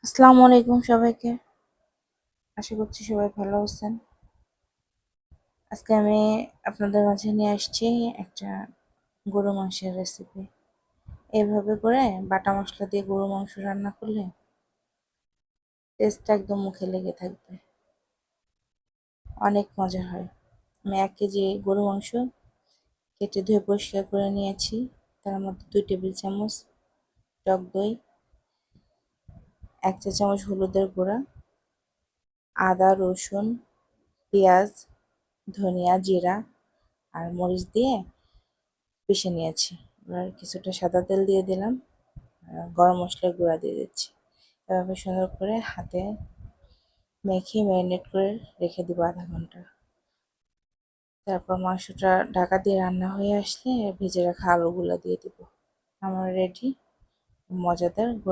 আসসালামু আলাইকুম সবাইকে। আশা করছি সবাই ভালো আছেন। আজকে আমি আপনাদের মাঝে নিয়ে আসছি একটা গরু মাংসের রেসিপি। এইভাবে করে বাটা মশলা দিয়ে গরু মাংস রান্না করলে টেস্টটা একদম মুখে লেগে থাকবে। অনেক মজা হয়। আমি 1 কেজি গরু মাংস কেটে ধুয়ে পরিষ্কার করে নিয়েছি। তার মধ্যে 2 টেবিল চামচ টক দই, 1 চা চামচ হলুদের গুঁড়া, আদা, রসুন, পেঁয়াজ, ধনিয়া, জিরা আর মরিচ দিয়ে পিষে নিয়েছি। এবার কিছুটা সাদা তেল দিয়ে দিলাম, গরম মশলার গুঁড়া দিয়ে দিচ্ছি। এভাবে সুন্দর করে হাতে মেখে ম্যারিনেট করে রেখে দিব আধা ঘন্টা। তারপর মাংসটা ঢাকা দিয়ে রান্না হয়ে আসলে ভেজে রাখা আলুগুলো দিয়ে দিব। আমার রেডি মজাদার